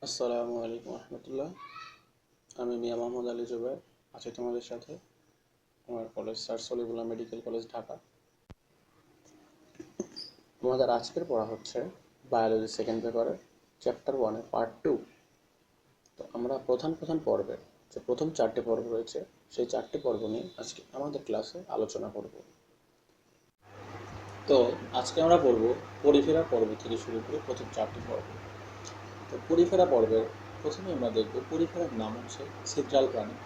আসসালামু আলাইকুম রহমতুল্লাহ। আমি মিয়া মোহাম্মদ আলী জুবায়ের আছি তোমাদের সাথে। আমার college sir Salimullah medical college Dhaka. আমাদের আজকের পড়া হচ্ছে বায়োলজি সেকেন্ড পেপারের চ্যাপ্টার 1 পার্ট 2। তো আমরা প্রধান প্রধান পর্বের যে প্রথম 4টি পর্ব রয়েছে সেই 4টি পর্ব নিয়ে আজকে আমাদের ক্লাসে আলোচনা করব। তো আজকে আমরা পড়ব পরিফেরা পর্ব থেকে শুরু করে প্রথম 4টি পর্ব। তো পরিফেরা পর্বের প্রথমে আমরা দেখব পরিফেরার নাম হচ্ছে ছিদ্রাল প্রাণী।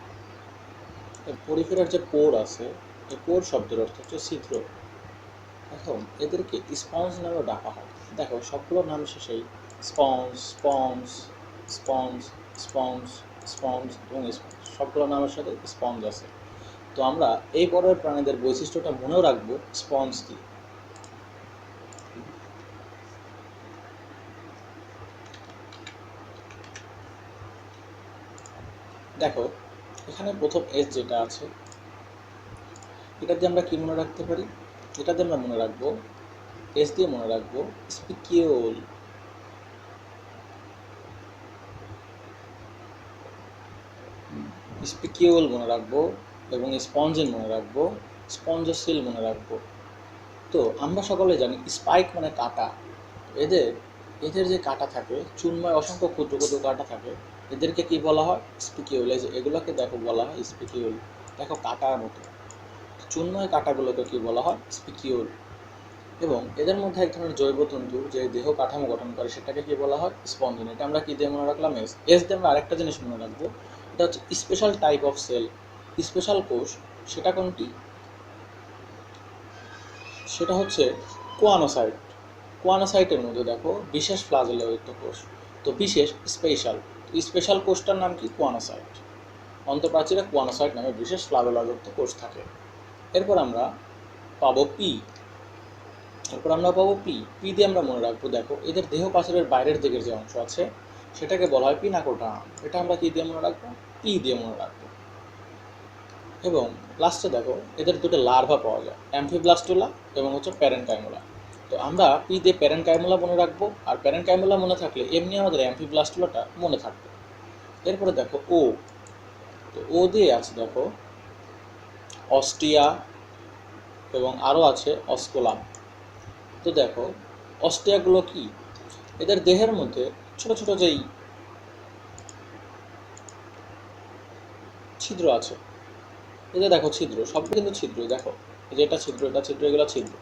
পরিফেরার যে পোর আছে, এই পোর শব্দের অর্থ হচ্ছে ছিদ্র। এখন এদেরকে স্পঞ্জ নামেও ডাকা হয়। দেখো সবগুলোর নাম শেষেই sponge, sponge, sponge, sponge, sponge এবং স্পঞ্জ, সবগুলো নামের সাথে স্পঞ্জ আছে। তো আমরা এই পর্বের প্রাণীদের বৈশিষ্ট্যটা মনেও রাখবো স্পঞ্জ দিয়ে। দেখো এখানে প্রথম এস যেটা আছে, এটা দিয়ে আমরা কি মনে রাখতে পারি? এটা দিয়ে আমরা মনে রাখবো, এস দিয়ে মনে রাখবো স্পিকিউল। স্পিকিউল মনে রাখবো এবং স্পঞ্জেন মনে রাখবো, স্পঞ্জোসিল মনে রাখবো। তো আমরা সকলে জানি স্পাইক মানে কাঁটা। এদের এদের যে কাঁটা থাকে, চুনময় অসংখ্য ক্ষুদ্র ক্ষুদ্র কাঁটা থাকে, এদেরকে কি বলা হয়? স্পিকিউল। এই যে এগুলোকে দেখো বলা হয় স্পিকিউল। দেখো কাঁটার মতো চুনময় কাঁটাগুলোকে কি বলা হয়? স্পিকিউল। এবং এদের মধ্যে এক ধরনের জৈব তন্তু যে দেহ কাঠামো গঠন করে সেটাকে কি বলা হয়? স্পঞ্জিন। এটা আমরা কি দিয়ে মনে রাখলাম? এস। এস দিয়ে আমরা আরেকটা জিনিস মনে রাখবো, এটা হচ্ছে special type of cell, special কোষ। সেটা কোনটি? সেটা হচ্ছে কোয়ানোসাইট। কোয়ানোসাইটের মধ্যে দেখো বিশেষ ফ্লাজেলযুক্ত কোষ। তো বিশেষ স্পেশাল, স্পেশাল কোষটার নাম কি? কোয়ানোসাইট। অন্তঃপ্রাচীরে কোয়ানোসাইট নামে বিশেষ ফ্লাজেলযুক্ত কোষ থাকে। এরপর আমরা পাবো পি। পি দিয়ে আমরা মনে রাখবো, দেখো এদের দেহ পাচনের বাইরের দিকের যে অংশ আছে সেটাকে বলা হয় পিনাকোটাম। এটা আমরা কি দিয়ে মনে রাখবো? পি দিয়ে মনে রাখবো। এবং লাস্টে দেখো এদের দুটো লার্ভা পাওয়া যায়, অ্যাম্ফিব্লাস্টুলা এবং হচ্ছে প্যারেনকাইমোলা। তো আমরা পি দিয়ে প্যারেনকাইমোলা মনে রাখবো, আর প্যারেনকাইমোলা মনে থাকলে এমনি আমাদের অ্যাম্ফিব্লাস্টুলাটা মনে থাকবে। এরপরে দেখো ও। তো ও দিয়ে আছে দেখো অস্টিয়া এবং আরও আছে অস্কোলাম। তো দেখো অস্টিয়াগুলো কি? এদের দেহের মধ্যে ছোট ছোট যেই ছিদ্র আছে, এই যে দেখো ছিদ্র, সব কিন্তু ছিদ্রই। দেখো এই যে এটা ছিদ্র, এটা ছিদ্র, এগুলো ছিদ্র।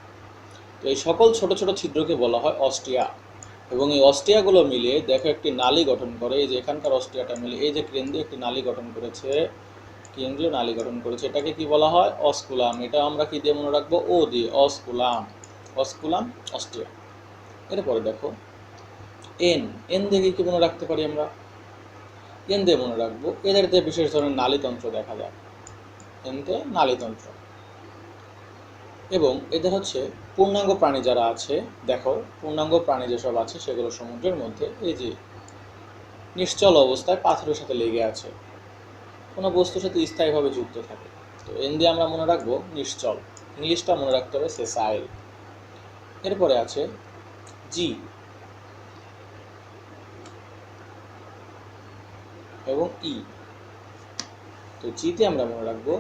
তো এই সকল ছোট ছোট ছিদ্রকে বলা হয় অস্টিয়া। এবং এই অস্টিয়াগুলো মিলিয়ে দেখো একটি নালী গঠন করে। এই যে এখানকার অস্টিয়াটা মিলে এই যে কেন্দ্রে একটি নালী গঠন করেছে, কেন্দ্রীয় নালী গঠন করেছে, এটাকে কি বলা হয়? অস্কুলাম। এটা আমরা কি দিয়ে মনে রাখবো? ও দিয়ে, অস্কুলাম। Osculum, ostia. এরপরে দেখো এন। এন দিয়ে কি মনে রাখতে পারি আমরা? এন দিয়ে মনে রাখবো এদের যে বিশেষ ধরনের নালীতন্ত্র দেখা যায়, এনতে নালীতন্ত্র। এবং এদের হচ্ছে পূর্ণাঙ্গ প্রাণী যারা আছে, দেখো পূর্ণাঙ্গ প্রাণী যেসব আছে সেগুলো সমুদ্রের মধ্যে এই যে নিশ্চল অবস্থায় পাথরের সাথে লেগে আছে, কোনো বস্তুর সাথে স্থায়ীভাবে যুক্ত থাকে। তো এন দিয়ে আমরা মনে রাখবো নিশ্চল। ইংলিশটা মনে রাখতে হবে সেসাইল। এরপরে আছে জি এবং ই। তো জিতে আমরা মনে রাখবো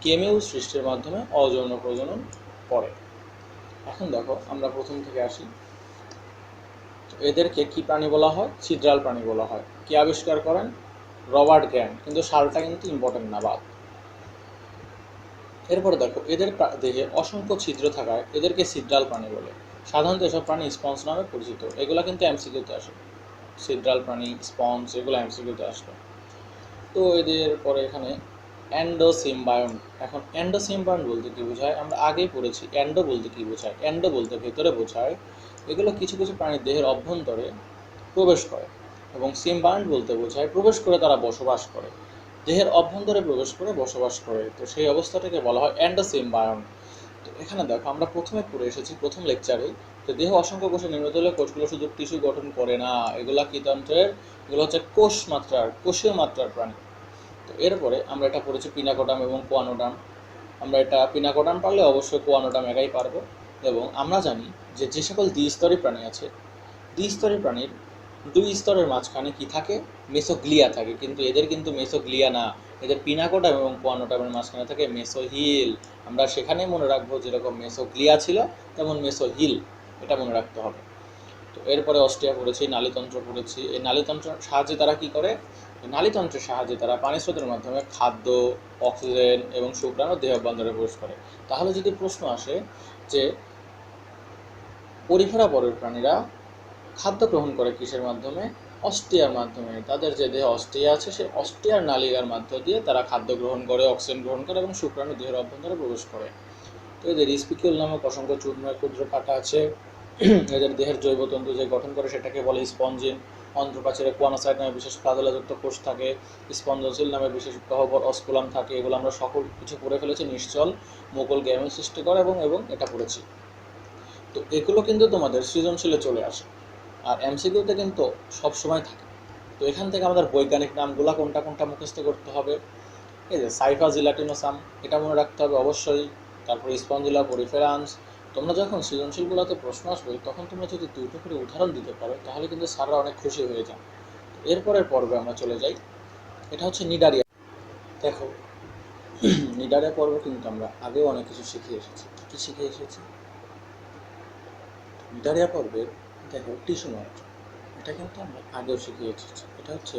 গেমেও সৃষ্টির মাধ্যমে অযৌন প্রজনন করে। এখন দেখো আমরা প্রথম থেকে আসি। এদেরকে কি প্রাণী বলা হয়? ছিদ্রাল প্রাণী বলা হয়। কে আবিষ্কার করেন? Robert grant. কিন্তু সালটা কিন্তু ইম্পর্টেন্ট না, বাদ। এরপরে দেখো এদের দেহে অসংখ্য ছিদ্র থাকায় এদেরকে ছিদ্রাল প্রাণী বলে। সাধারণত এসব প্রাণী স্পঞ্জ নামে পরিচিত। এগুলো কিন্তু এমসিকিউতে আসে, ছিদ্রাল প্রাণী, স্পঞ্জ, এগুলো এমসিকিউতে আসলো। তো এদের পরে এখানে অ্যান্ডোসিম্বায়ন। এখন অ্যান্ডোসিম্বায়ন বলতে কী বোঝায়? আমরা আগেই পড়েছি অ্যান্ডো বলতে কী বোঝায়। অ্যান্ডো বলতে ভেতরে বোঝায়। এগুলো কিছু কিছু প্রাণীর দেহের অভ্যন্তরে প্রবেশ করে। এবং সিম্বায়ন বলতে বোঝায় প্রবেশ করে তারা বসবাস করে, দেহের অভ্যন্তরে প্রবেশ করে বসবাস করে। তো সেই অবস্থাটাকে বলা হয় অ্যান্ডোসিম্বায়ন। তো এখানে দেখো আমরা প্রথমে পড়ে এসেছি প্রথম লেকচারেই, যে দেহ অসংখ্য কোষে নির্মিত কোষগুলো শুধু টিস্যু গঠন করে না, এগুলা কী তন্ত্রের? এগুলো হচ্ছে কোষ মাত্রার, কোষীয় মাত্রার প্রাণী। তো এরপরে আমরা এটা পড়েছি পিনাকোটাম এবং কোয়ানোডাম। আমরা এটা পিনাকোটাম পারলে অবশ্যই কোয়ানোডাম একাই পারবো। এবং আমরা জানি যে যে সকল দ্বিস্তরী প্রাণী আছে, দ্বিস্তরী প্রাণীর দুই স্তরের মাঝখানে কি থাকে? মেসোগ্লিয়া থাকে, কিন্তু এদের কিন্তু মেসোগ্লিয়া না, এদের পিনাকোটাম এবং কোয়ানোটামের মাঝখানে থাকে মেসোহিল। আমরা সেখানেই মনে রাখবো যেরকম মেসোগ্লিয়া ছিল তেমন মেসোহিল, এটা মনে রাখতে হবে। তো এরপরে অস্ট্রিয়া পড়েছি, নালীতন্ত্র পড়েছি। এই নালীতন্ত্রের সাহায্যে তারা কি করে? নালীতন্ত্রের সাহায্যে তারা পানি স্রোতের মাধ্যমে খাদ্য, অক্সিজেন এবং শুক্রাণু দেহবন্ধনে প্রবেশ করে। তাহলে যদি প্রশ্ন আসে যে পরিফেরা পর্বের প্রাণীরা খাদ্য গ্রহণ করে কিসের মাধ্যমে? অস্ট্রিয়ার মাধ্যমে। তাদের যে দেহে অস্ট্রিয়া আছে সেই অস্ট্রিয়ার নালিকার মাধ্য দিয়ে তারা খাদ্য গ্রহণ করে, অক্সিজেন গ্রহণ করে এবং শুক্রাণু দেহের অভ্যন্তরে প্রবেশ করে। তো এদের স্পিকিউল নামক অসংখ্য চূর্ণের ক্ষুদ্র পাতা আছে। এদের দেহের জৈবতন্তু যে গঠন করে সেটাকে বলে স্পঞ্জিন। অন্ধ্রপ্রাচীরে কোয়ানোসাইট নামে বিশেষ প্লাজেলাযুক্ত কোষ থাকে, স্পঞ্জোসিল নামে বিশেষ গহ্বর অস্কুলাম থাকে। এগুলো আমরা সকল কিছু পড়ে ফেলেছি। নিশ্চল মুকুল গ্যামেট সৃষ্টি করে এবং এটা পড়েছি। তো এগুলো কিন্তু তোমাদের সৃজনশীলে চলে আসে, আর এমসিকিউতে কিন্তু সবসময় থাকে। তো এখান থেকে আমাদের বৈজ্ঞানিক নামগুলো কোনটা কোনটা মুখস্থ করতে হবে। এই যে সাইফা জিলাটিনোসাম, এটা মনে রাখতে হবে অবশ্যই। তারপর স্পঞ্জিলা পরিফেরান্স। তোমরা যখন সৃজনশীলগুলোতে প্রশ্ন আসবে তখন তোমরা যদি দুটো করে উদাহরণ দিতে পারো তাহলে কিন্তু স্যাররা অনেক খুশি হয়ে যান। এরপরের পর্বে আমরা চলে যাই, এটা হচ্ছে নিডারিয়া। দেখো, নিডারিয়া পর্ব কিন্তু আমরা আগেও অনেক কিছু শিখে এসেছি। কী শিখে এসেছি? নিডারিয়া পর্বের দেখো টিস্যু মাত্রা, এটা কিন্তু আমরা আগেও শিখে এসেছি। এটা হচ্ছে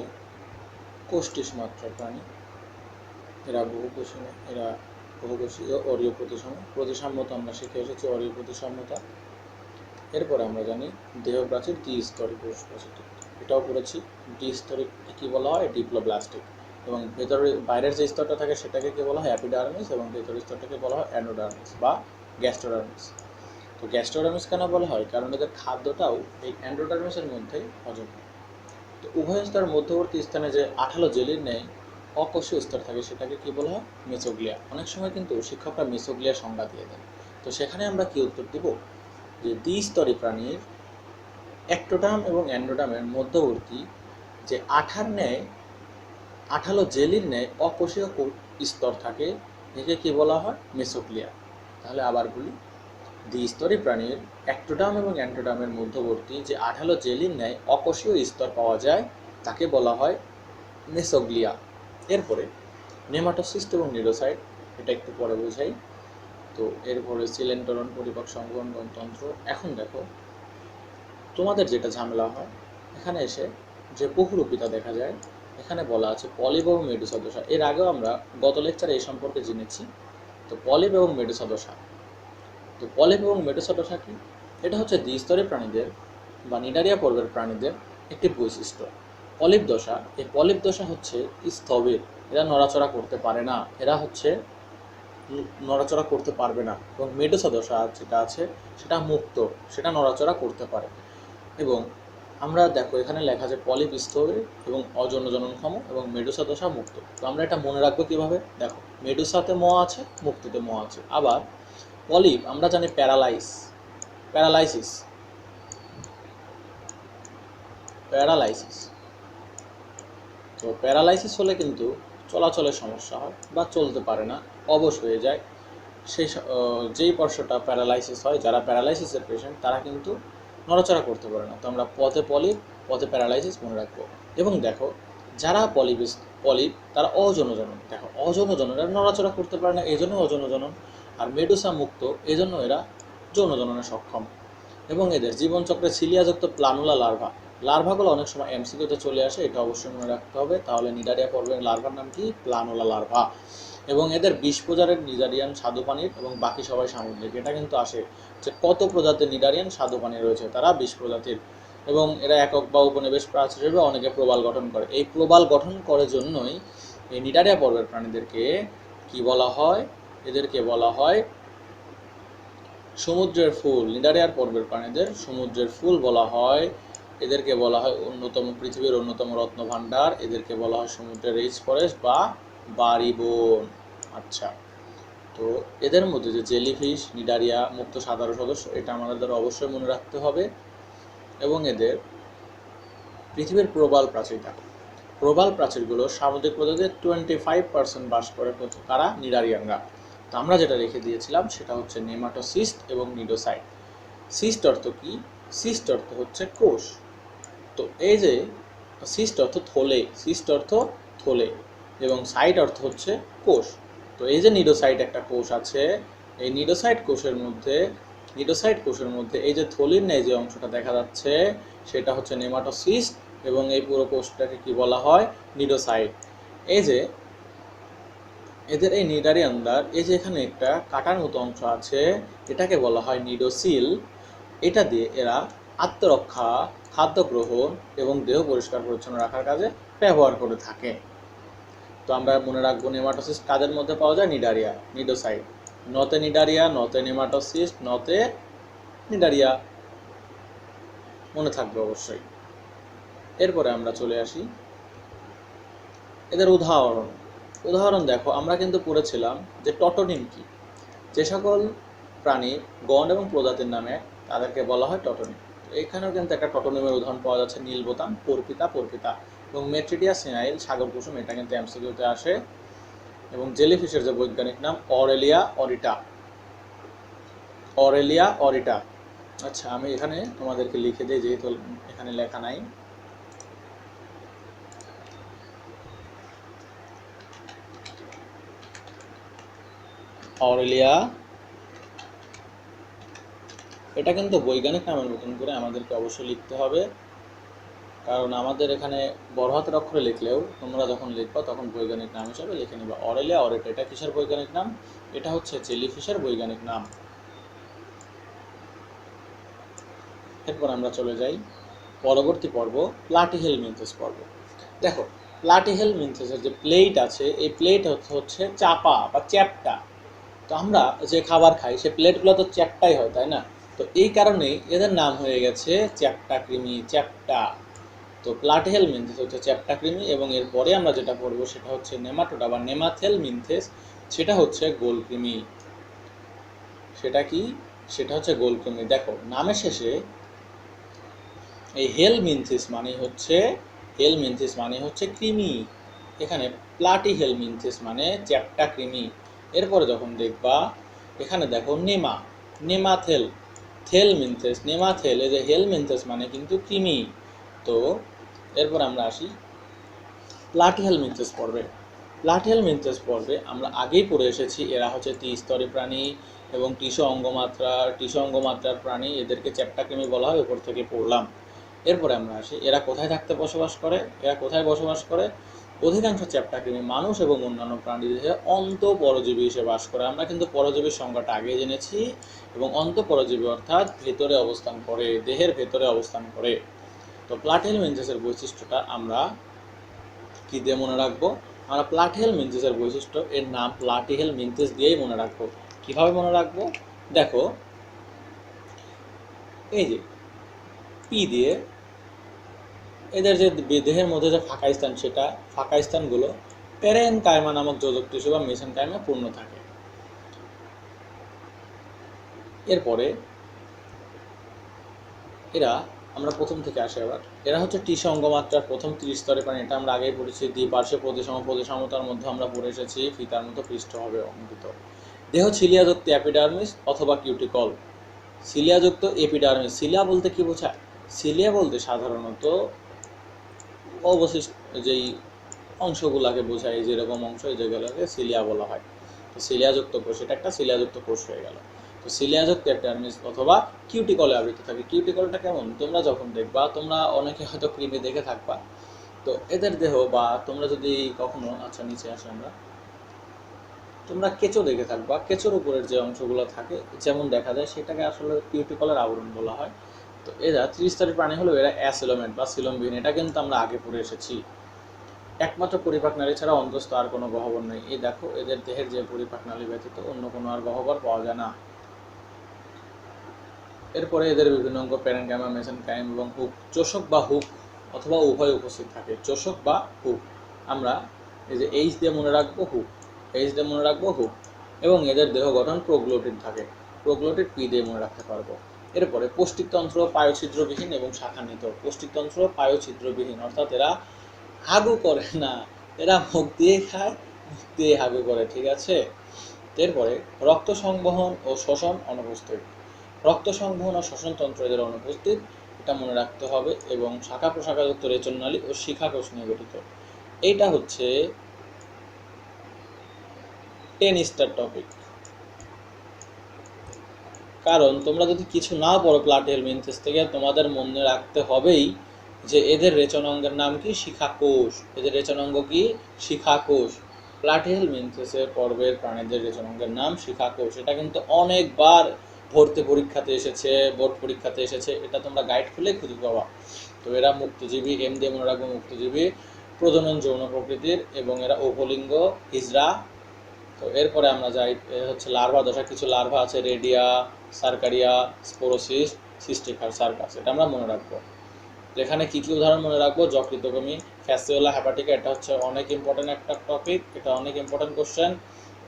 কোষ টিস্যু মাত্রার প্রাণী। এরা বহুকোষীয় অরীয় প্রতিসাম্যতা আমরা শিখে এসেছি, অরীয় প্রতিসাম্যতা। এরপরে আমরা জানি দেহ প্রাচীর দ্বিস্তরিক কোষ প্রাচীর, এটাও পড়েছি। দ্বিস্তরিক কি বলা হয়? ডিপ্লোব্লাস্টিক। এবং বাইরের যে স্তরটা থাকে সেটাকে কি বলা হয়? অ্যাপিডার্মিস, এবং ভেতরের স্তরটাকে বলা হয় অ্যান্ডোডার্মিস বা গ্যাস্ট্রোডার্মিস। তো গ্যাস্ট্রোডার্মিস কেন বলা হয়? কারণ এদের খাদ্যটাও এই অ্যান্ডোডার্মিসের মধ্যেই হজম হয়। তো উভয় স্তর মধ্যবর্তী স্থানে যে আঠালো জেলির নেই অকোষীয় স্তর থাকে সেটাকে কি বলা হয়? মেসোগ্লিয়া। অনেক সময় কিন্তু শিক্ষকরা মেসোগ্লিয়ার সংজ্ঞা দিয়ে দেন। তো সেখানে আমরা কি উত্তর দিব? যে দ্বিস্তরী প্রাণীর অ্যাক্টোডাম এবং অ্যান্ডোডামের মধ্যবর্তী যে আঠার ন্যায় আঠালো জেলির ন্যায় অকোষীয় স্তর থাকে, একে কি বলা হয়? মেসোগ্লিয়া। তাহলে আবার বলি, দ্বিস্তরী প্রাণীর অ্যাক্টোডাম এবং অ্যান্টোডামের মধ্যবর্তী যে আঠালো জেলির ন্যায় অকোষীয় স্তর পাওয়া যায় তাকে বলা হয় মেসোগ্লিয়া। এরপরে নেমাটোসিস্ট এবং নিডোসাইট, এটা একটু পরে বোঝাই। তো এরপরে সিলেন্টরন, পরিপাক সংবহন তন্ত্র। এখন দেখো তোমাদের যেটা ঝামেলা হয় এখানে এসে যে বহুরূপিতা দেখা যায়, এখানে বলা আছে পলিপ এবং মেডুসা দশা। এর আগেও আমরা গত লেকচারে এই সম্পর্কে জেনেছি। তো পলিপ এবং মেডুসা দশা, তো পলিপ এবং মেডুসা দশা কি? এটা হচ্ছে দ্বিস্তরী প্রাণীদের বা নিডারিয়া পর্বের প্রাণীদের একটি বৈশিষ্ট্য। পলিপ দশা, এই পলিপ দশা হচ্ছে স্থবির, এরা নড়াচড়া করতে পারে না, এরা হচ্ছে নড়াচড়া করতে পারবে না। এবং মেডুসা দশা যেটা আছে সেটা মুক্ত, সেটা নড়াচড়া করতে পারে। এবং আমরা দেখো এখানে লেখা আছে পলিপ স্থবির এবং অযৌন জননক্ষম এবং মেডুসা দশা মুক্ত। তো আমরা এটা মনে রাখবো কিভাবে? দেখো, মেডুসাতে ম আছে, মুক্ততে ম আছে। আবার পলিপ আমরা জানি প্যারালাইসিস। তো প্যারালাইসিস হলে কিন্তু চলাচলের সমস্যা হয় বা চলতে পারে না, অবশ হয়ে যায়। সেই যেই পর্ষটা প্যারালাইসিস হয়, যারা প্যারালাইসিসের পেশেন্ট তারা কিন্তু নড়াচড়া করতে পারে না। তো আমরা পথে পলিপ, পথে প্যারালাইসিস মনে রাখবো। এবং দেখো, যারা পলিপ তারা অযৌন জনন। দেখো, অযৌন জনন, এরা নড়াচড়া করতে পারে না, এই জন্য অযৌন জনন। আর মেডুসা মুক্ত, এই জন্য এরা যৌন জননে সক্ষম। এবং এদের জীবনচক্রে সিলিয়াযুক্ত প্লানুলা লার্ভাগুলো অনেক সময় এমসিকিউতে চলে আসে, এটা অবশ্যই মনে রাখতে হবে। তাহলে নিডারিয়া পর্বের লার্ভার নাম কি? প্লানুলা লার্ভা। এবং এদের 20 প্রজাতির নিডারিয়ান স্বাদু পানির এবং বাকি সবাই সামুদ্রিক। এটা কিন্তু আসে যে কত প্রজাতির নিডারিয়ান স্বাদু পানি রয়েছে, তারা 20 প্রজাতির। এবং এরা একক বা উপনিবেশ প্রাচীর হিসেবে অনেকে প্রবাল গঠন করে। এই প্রবাল গঠন করার জন্যই এই নিডারিয়া পর্বের প্রাণীদেরকে কি বলা হয়? এদেরকে বলা হয় সমুদ্রের ফুল। নিডারিয়ার পর্বের প্রাণীদের সমুদ্রের ফুল বলা হয়। এদেরকে বলা হয় পৃথিবীর অন্যতম রত্নভাণ্ডার। এদেরকে বলা হয় সমুদ্রের রিচ ফরেস্ট বা বাড়ি বন। আচ্ছা, তো এদের মধ্যে যে জেলিফিশ নিডারিয়া মুক্ত সাধারণ সদস্য, এটা আমাদের অবশ্যই মনে রাখতে হবে। এবং এদের পৃথিবীর প্রবাল প্রাচীরগুলো সামুদ্রিক প্রজাতির 25% বাস করে। কারা? নিডারিয়ানরা। তো আমরা যেটা রেখে দিয়েছিলাম সেটা হচ্ছে নেমাটোসিস্ট এবং নিডোসাইট। সিস্ট অর্থ কি? সিস্ট অর্থ হচ্ছে কোষ। তো তো এই যে সিস্ট অর্থ থলে, সিস্ট অর্থ থলে এবং সাইট অর্থ হচ্ছে কোষ। তো এই যে নিডোসাইট একটা কোষ আছে, এই নিডোসাইট কোষের মধ্যে এই যে থলির ন্যায় যে অংশটা দেখা যাচ্ছে সেটা হচ্ছে নেমাটোসিস্ট এবং এই পুরো কোষটাকে কি বলা হয়? নিডোসাইট। এই যে এদের এই নিডারি আন্ডার এই যে এখানে একটা কাটার মতো অংশ আছে, এটাকে বলা হয় নিডোসিল। এটা দিয়ে এরা আত্মরক্ষা, খাদ্য গ্রহণ এবং দেহ পরিষ্কার পরিচ্ছন্ন রাখার কাজে ব্যবহার করে থাকে। তো আমরা মনে রাখবো নেমাটোসিস্ট কাদের মধ্যে পাওয়া যায়? Cnidaria, cnidocyte. নতে নিডারিয়া, নতে নেমাটোসিস্ট, নতে নিডারিয়া, মনে থাকবে অবশ্যই। এরপরে আমরা চলে আসি এদের উদাহরণ দেখো, আমরা কিন্তু পড়েছিলাম যে টটোনিম কি। যে সকল প্রাণী গণ এবং প্রজাতির নামে তাদেরকে বলা হয় টটোনিম। এখানেও কিন্তু একটা টটোনিমের উদাহরণ পাওয়া যাচ্ছে, নীলবোতাম, পর্পিতা এবং মেট্রিডিয়া সিনাইল, সাগর কুসুম, এটা কিন্তু এমসিকিউতে আসে। এবং জেলিফিশের যে বৈজ্ঞানিক নাম অরেলিয়া অরিটা। আচ্ছা, আমি এখানে তোমাদেরকে লিখে দিই যেহেতু এখানে লেখা নাই। অরেলিয়া, এটা কিন্তু বৈজ্ঞানিক নামের মতন করে আমাদেরকে অবশ্যই লিখতে হবে, কারণ আমাদের এখানে বড় হাতের অক্ষরে লিখলেও তোমরা যখন লিখবা তখন বৈজ্ঞানিক নাম হিসাবে লিখে নিবা। অরেলিয়া অরিটা, এটা কিসের বৈজ্ঞানিক নাম? এটা হচ্ছে জেলিফিশের বৈজ্ঞানিক নাম। এরপর আমরা চলে যাই পরবর্তী পর্ব, প্লাটিহেলমিনথেস পর্ব। দেখো, প্লাটিহেলমিনথেসের যে প্লেট আছে, এই প্লেট হচ্ছে চাপা বা চ্যাপ্টা। তো আমরা যে খাবার খাই সে প্লেটগুলো তো চ্যাপ্টাই হয়, তাই না? তো এই কারণেই এদের নাম হয়ে গেছে চ্যাপ্টা কৃমি, চ্যাপ্টা। তো প্লাটিহেলমিনথেস হচ্ছে চ্যাপ্টা কৃমি এবং এরপরে আমরা যেটা পড়বো সেটা হচ্ছে নেমাটোডা বা নেমাথেলমিনথেস, সেটা হচ্ছে গোলকৃমি। সেটা কি? সেটা হচ্ছে গোলকৃমি। দেখো, নামের শেষে এই হেলমিনথেস মানে হচ্ছে কৃমি। এখানে প্লাটিহেলমিনথেস মানে চ্যাপ্টা কৃমি। এরপরে যখন দেখবা এখানে দেখো নেমাথেল, এই যে হেলমিনথেস মানে কিন্তু কৃমি। তো এরপর আমরা আসি প্লাটিহেলমিনথেস পর্বে আমরা আগেই পড়ে এসেছি এরা হচ্ছে ত্রিস্তরী প্রাণী এবং টিস্যু অঙ্গমাত্রার প্রাণী, এদেরকে চ্যাপ্টা কৃমি বলা হয়, উপর থেকে পড়লাম। এরপরে আমরা আসি এরা কোথায় বসবাস করে। অধিকাংশ চ্যাপ্টা কৃমি মানুষ এবং অন্যান্য প্রাণীদেহে অন্তঃপরজীবী হিসেবে বাস করে। আমরা কিন্তু পরজীবীর সংজ্ঞাটা আগে জেনেছি এবং অন্তঃপরজীবী অর্থাৎ ভেতরে অবস্থান করে, দেহের ভেতরে অবস্থান করে। তো প্লাটিহেলমিনথেসের বৈশিষ্ট্যটা আমরা কি দিয়ে মনে রাখবো? আমরা প্লাটিহেলমিনথেসের বৈশিষ্ট্য, এর নাম প্লাটিহেলমিনথেস দিয়েই মনে রাখবো। কিভাবে মনে রাখবো? দেখো, এই যে পি দিয়ে এদের যে দেহের মধ্যে যে ফাঁকা স্থানগুলো প্যারেনকাইমা নামক যোজক টিস্যু বা মেসেনকাইমা পূর্ণ থাকে। এরপরে এরা, আমরা প্রথম থেকে আসি আবার, এরা হচ্ছে টিস্যু অঙ্গমাত্রার প্রথম ত্রিস্তরে প্রাণী। এটা আমরা আগেই পড়েছি। দ্বিপার্শ্বে প্রতিসমতার মধ্যে আমরা পড়ে এসেছি, ফিতার মতো পৃষ্ঠ হবে অঙ্কিত। দেহ ছিলিয়াযুক্ত এপিডার্মিস অথবা কিউটিকল। সিলিয়াযুক্ত এপিডার্মিস, সিলিয়া বলতে কি বোঝায়? সিলিয়া বলতে সাধারণত অবশিষ্ট যেই অংশগুলোকে বোঝায়, যেরকম অংশ যেগুলোকে সিলিয়া বলা হয়। তো সিলিয়াযুক্ত কোষ, এটা একটা সিলিয়াযুক্ত কোষ হয়ে গেল। তো সিলিয়াযুক্ত এপিডার্মিস অথবা কিউটিকলে আবৃত থাকে। কিউটিকলটা কেমন? তোমরা যখন দেখবা, তোমরা অনেকে হয়তো কৃমি দেখে থাকবা, তো এদের দেহ বা তোমরা যদি কখনো, আচ্ছা নিচে আসে, তোমরা কেঁচো দেখে থাকবা, কেঁচোর উপরের যে অংশগুলো থাকে যেমন দেখা যায় সেটাকে আসলে কিউটিকলের আবরণ বলা হয়। তো এরা ত্রিস্তরী প্রাণী হলেও এরা অ্যাসিলোমেট বা সিলোমবিহীন, এটা কিন্তু আমরা আগে পড়ে এসেছি। একমাত্র পরিপাক নালী ছাড়া অন্তঃস্থ আর কোনো গহ্বর নেই। এই দেখো, এদের দেহের যে পরিপাক নালী ব্যতীত অন্য কোনো আর গহ্বর পাওয়া যায় না। এরপরে এদের বিভিন্ন অঙ্গ প্যারেনকাইমা, মেসেনকাইম এবং হুক, চোষক বা হুক অথবা উভয় উপস্থিত থাকে। চোষক বা হুক, আমরা এই যে এইচ দিয়ে মনে রাখবো হুক, এবং এদের দেহ গঠন প্রোগ্লোটিড থাকে। প্রোগ্লোটিড পি দিয়ে মনে রাখতে পারবো। এরপরে পৌষ্টিকতন্ত্র পায়ুছিদ্রবিহীন এবং শাখান্বিত। পৌষ্টিকতন্ত্র পায়ুছিদ্রবিহীন, অর্থাৎ এরা হাগু করে না, এরা মুখ দিয়ে খায়, মুখ দিয়ে হাগু করে, ঠিক আছে? এরপরে রক্ত সংবহন ও শ্বসন অনুপস্থিত। রক্ত সংবহন ও শ্বসনতন্ত্র এদের অনুপস্থিত এটা মনে রাখতে হবে, এবং শাখা প্রশাখাযুক্ত রেচননালী ও শিখাকোষ নিয়ে গঠিত। এইটা হচ্ছে 10 স্টার টপিক। কারণ তোমরা যদি কিছু না পড়ো প্লাটিহেলমিনথেস থেকে, তোমাদের মনে রাখতে হবেই যে এদের রেচনাঙ্গের নাম কি? শিখাকোষ। এদের রেচনাঙ্গ কি? শিখাকোষ। প্লাটিহেলমিনথেসের পর্বের প্রাণীদের রেচনাঙ্গের নাম শিখাকোষ। এটা কিন্তু অনেকবার ভর্তি পরীক্ষাতে এসেছে, বোর্ড পরীক্ষাতে এসেছে, এটা তোমরা গাইড খুলে খুঁজে পাবা। তো এরা মুক্তজীবী, এম দিয়ে মনে রাখবো মুক্তজীবী, প্রজনন যৌন প্রকৃতির, এবং এরা উভলিঙ্গ, হিজড়া। তো এরপরে আমরা যাই হচ্ছে লার্ভা দশা। কিছু লার্ভা আছে, রেডিয়া, সার্কারিয়া, স্পোরোসিস, সিস্টিকার, সার্কাস। এটা আমরা মনে রাখবো। এখানে কী কী উদাহরণ মনে রাখবো? যকৃতকর্মী, ফ্যাসিওলা হেপাটিকা, এটা হচ্ছে অনেক ইম্পর্টেন্ট একটা টপিক, এটা অনেক ইম্পর্টেন্ট কোশ্চেন।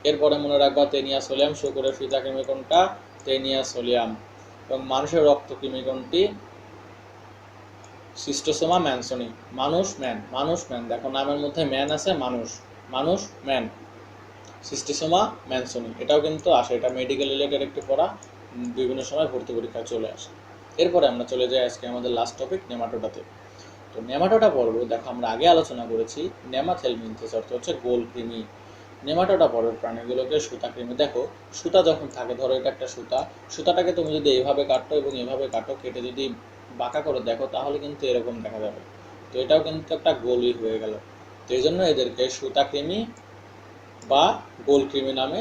এরপরে মনে রাখবা টেনিয়া সোলিয়াম, শুকরের ফিতাকৃমি কোনটা? Taenia solium. এবং মানুষের রক্তকৃমি কোনটি? সিস্টোসোমা ম্যানসনি। মানুষ ম্যান, দেখো নামের মধ্যে ম্যান আছে, মানুষ ম্যান। সিস্টোসোমা ম্যানসনি, এটাও কিন্তু আসে, এটা মেডিকেল রিলেটেড একটি পড়া, বিভিন্ন সময় ভর্তি পরীক্ষায় চলে আসে। এরপরে আমরা চলে যাই আজকে আমাদের লাস্ট টপিক নেমাটোডাতে। তো নেমাটোডা পর্ব দেখো আমরা আগে আলোচনা করেছি, নেমাথেলমিনথেস অর্থ হচ্ছে গোল কৃমি। নেমাটোডা পর্বের প্রাণীগুলোকে সুতাকৃমি। দেখো সুতা যখন থাকে, ধরো এটা একটা সুতাটাকে তুমি যদি এইভাবে কাটো এবং এভাবে কাটো, কেটে যদি বাঁকা করে দেখো তাহলে কিন্তু এরকম দেখা যাবে। তো এটাও কিন্তু একটা গোলই হয়ে গেল। তো এই জন্য এদেরকে সুতাকৃমি বা গোলকৃমি নামে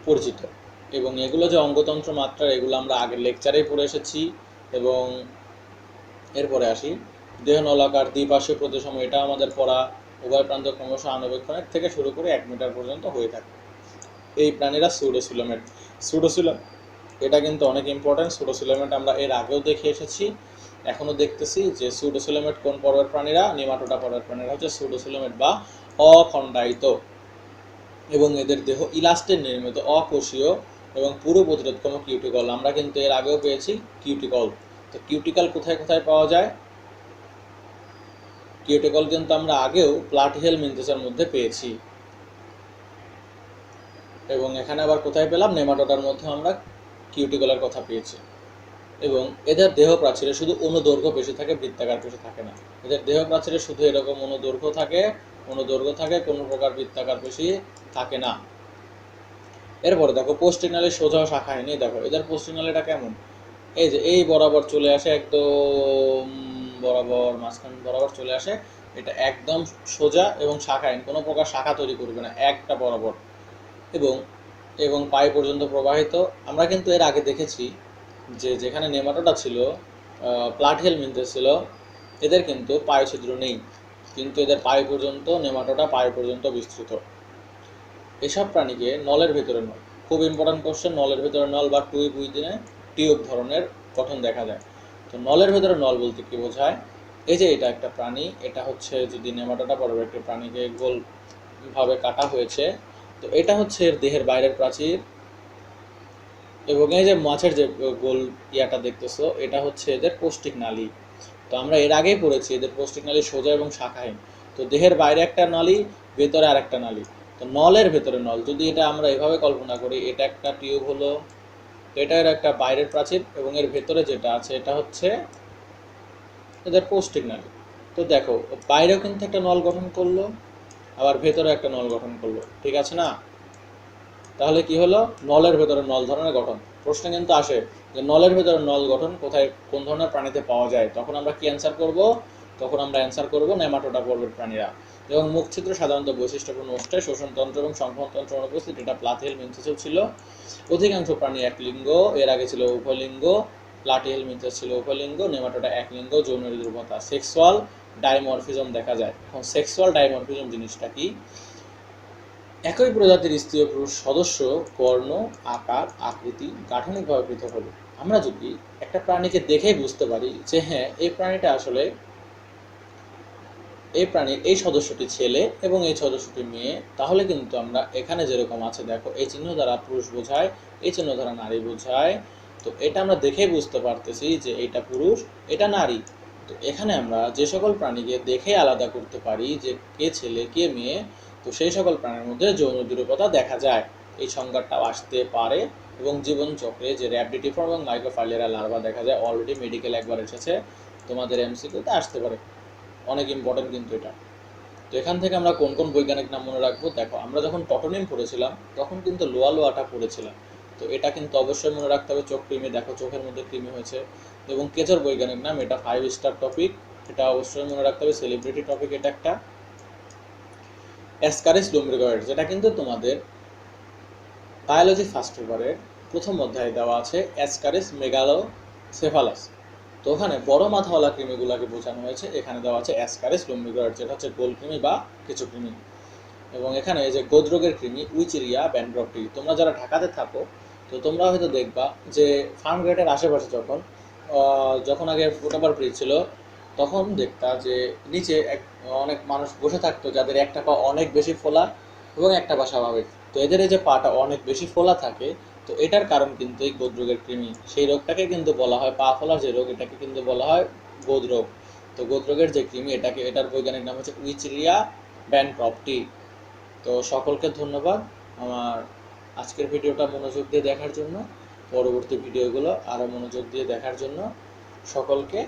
পরিচিত। এবং এগুলো যে অঙ্গতন্ত্র মাত্রা, এগুলো আমরা আগের লেকচারেই পড়ে এসেছি। এবং এরপরে আসি দেহ নলাকার, দ্বিপার্শ্বীয় প্রতিসম, এটা আমাদের পড়া। উভয় প্রান্ত ক্রমশ আনুবীক্ষণের থেকে শুরু করে 1 মিটার পর্যন্ত হয়ে থাকে। এই প্রাণীরা সুডোসিলোমেট। এটা কিন্তু অনেক ইম্পর্টেন্ট। সুডোসিলোমেট আমরা এর আগেও দেখে এসেছি, এখনও দেখতেছি যে সুডোসিলোমেট কোন পর্বের প্রাণীরা? নেমাটোডা পর্বের প্রাণীরা হচ্ছে সুডোসিলোমেট বা অখণ্ডায়িত। এবং এদের দেহ ইলাস্টিন নির্মিত, অকোষীয় এবং পুরো প্রতিরোধক্ষম কিউটিকল। আমরা কিন্তু এর আগেও পেয়েছি কিউটিকল। তো কিউটিকল কোথায় কোথায় পাওয়া যায়? কিউটিকল কিন্তু আমরা আগেও প্লাটিহেলমিনথেসের মধ্যে পেয়েছি, এবং এখানে আবার কোথায় পেলাম? নেমাটোডার মধ্যে আমরা কিউটিকলের কথা পেয়েছি। এবং এদের দেহ প্রাচীরে শুধু অনুদৈর্ঘ্য পেশি থাকে, বৃত্তাকার পেশি থাকে না। এদের দেহ প্রাচীরে শুধু এরকম অনুদৈর্ঘ্য থাকে, কোনো প্রকার বৃত্তাকার পেশি থাকে না। এরপরে দেখো পোস্টিনালী সোজা শাখাহীন। দেখো এদের পোস্টিনালীটা কেমন? এই যে এই বরাবর চলে আসে, একদম বরাবর মাঝখান বরাবর চলে আসে, এটা একদম সোজা এবং শাখাহীন, কোনো প্রকার শাখা তৈরি করবে না, একটা বরাবর। এবং পায়ে পর্যন্ত প্রবাহিত। আমরা কিন্তু এর আগে দেখেছি যে যেখানে নেমাটোডা ছিল, প্লাটিহেলমিনথেস ছিল, এদের কিন্তু পায়ে ছিদ্র নেই, কিন্তু এদের পায়ে পর্যন্ত, নেমাটোডা পায়ে পর্যন্ত বিস্তৃত। এসব প্রাণীকে নলের ভেতরে নল, খুব ইম্পর্টেন্ট কোশ্চেন, নলের ভেতরে নল বা টিউব ধরনের গঠন দেখা যায়। তো নলের ভেতরে নল বলতে কি বোঝায়? এই যে এটা একটা প্রাণী, এটা হচ্ছে যদি নেমাটোডা পর্বের একটি প্রাণীকে গোলভাবে কাটা হয়েছে, তো এটা হচ্ছে এর দেহের বাইরের প্রাচীর। এবং এই যে মাছের যে গোল ইয়াটা দেখতেছো, এটা হচ্ছে এদের পৌষ্টিক নালী। তো আমরা এর আগেই পড়েছি এদের পৌষ্টিক নালী সোজা এবং শাখাহীন। তো দেহের বাইরে একটা নালী, ভেতরে আর একটা নালী। তো নলের ভেতরে নল, যদি এটা আমরা এভাবে কল্পনা করি, এটা একটা টিউব হলো, তো এটা এর একটা বাইরের প্রাচীর, এবং এর ভেতরে যেটা আছে এটা হচ্ছে এদের পৌষ্টিক নালী। তো দেখো বাইরেও কিন্তু একটা নল গঠন করলো, আবার ভেতরে একটা নল গঠন করলো, ঠিক আছে না? তাহলে কি হলো? নলের ভেতরে নল ধরনের গঠন। প্রশ্ন কিন্তু আসে যে নলের ভেতরে নল গঠন কোথায়, কোন ধরনের প্রাণীতে পাওয়া যায়? তখন আমরা কি অ্যান্সার করব? তখন আমরা অ্যান্সার করব নেমাটোডা পর্বের প্রাণীরা। এবং মুখছিদ্র সাধারণত বৈশিষ্ট্যপূর্ণ ওষ্ঠে, শোষণতন্ত্র এবং সংবহনতন্ত্র অনুপস্থিত, এটা প্লাটিহেলমিনথেসেও ছিল। অধিকাংশ প্রাণী একলিঙ্গ, এর আগে ছিল উভয়লিঙ্গ। প্লাটিহেলমিনথেস ছিল উভয়লিঙ্গ, নেমাটোডা একলিঙ্গ, যৌন দুর্বলতা, সেক্সুয়াল ডাইমরফিজম দেখা যায়। এখন সেক্সুয়াল ডাইমরফিজম জিনিসটা কি? একই প্রজাতির স্ত্রী ও পুরুষ সদস্য বর্ণ, আকার, আকৃতি, গাঠনিকভাবে পৃথক হলো। আমরা যদি একটা প্রাণীকে দেখেই বুঝতে পারি যে হ্যাঁ এই প্রাণীটা আসলে, এই প্রাণীর এই সদস্যটি ছেলে এবং এই সদস্যটি মেয়ে, তাহলে কিন্তু আমরা এখানে যেরকম আছে দেখো, এই চিহ্ন দ্বারা পুরুষ বোঝায়, এই চিহ্ন দ্বারা নারী বোঝায়। তো এটা আমরা দেখেই বুঝতে পারতেছি যে এটা পুরুষ, এটা নারী। তো এখানে আমরা যে সকল প্রাণীকে দেখে আলাদা করতে পারি যে কে ছেলে কে মেয়ে, তো সেই সকল প্রাণীর মধ্যে যৌন দ্বিরূপতা দেখা যায়, এই সংজ্ঞাটাও আসতে পারে। এবং জীবনচক্রে যে র্যাবডিটিফর্ম এবং মাইক্রোফাইলেরা লার্ভা দেখা যায়, অলরেডি মেডিকেল একবার এসেছে, তোমাদের এমসিকিউতে আসতে পারে, অনেক ইম্পর্টেন্ট কিন্তু এটা। তো এখান থেকে আমরা কোন কোন বৈজ্ঞানিক নাম মনে রাখবো, দেখো আমরা যখন টটোনিম পড়েছিলাম তখন কিন্তু লোয়াটা পড়েছিলাম, তো এটা কিন্তু অবশ্যই মনে রাখতে হবে। চোখ কৃমি, দেখো চোখের মধ্যে কৃমি হয়েছে। এবং কেচর বৈজ্ঞানিক নাম, এটা 5 স্টার টপিক, এটা অবশ্যই মনে রাখতে হবে। সেলিব্রিটি টপিক এটা একটা। অ্যাসকারিস লুম্ব্রিগয়েড, যেটা কিন্তু তোমাদের বায়োলজি ফার্স্ট পেপারের প্রথম অধ্যায়ে দেওয়া আছে, অ্যাসকারিস মেগালোসেফালাস। তো ওখানে বড় মাথাওয়ালা কৃমিগুলোকে বোঝানো হয়েছে, এখানে দেওয়া আছে অ্যাসকারিস লুম্ব্রিগয়েড, যেটা হচ্ছে গোল কৃমি বা কেঁচো কৃমি। এবং এখানে এই যে গোদরোগের কৃমি উইচেরিয়া ব্যানক্রফটি, তোমরা যারা ঢাকাতে থাকো তো তোমরা হয়তো দেখবা যে ফার্ম গেটের আশেপাশে যখন আগে ফুটওভার ব্রিজ ছিল তখন দেখতা যে নিচে অনেক মানুষ বসে থাকতো যাদের একটা পা অনেক বেশি ফোলা এবং একটা পা স্বাভাবিক। তো এদের এই যে পাটা অনেক বেশি ফোলা থাকে, তো এটার কারণ কিন্তু এই গোদরোগের কৃমি। সেই রোগটাকে কিন্তু বলা হয়, পা ফোলার যে রোগ এটাকে কিন্তু বলা হয় গোদরোগ। তো গোদরোগের যে কৃমি এটার বৈজ্ঞানিক নাম হচ্ছে উইচেরিয়া ব্যানক্রফটি। তো সকলকে ধন্যবাদ আমার আজকের ভিডিওটা মনোযোগ দিয়ে দেখার জন্য। পরবর্তী ভিডিওগুলো আরও মনোযোগ দিয়ে দেখার জন্য সকলকে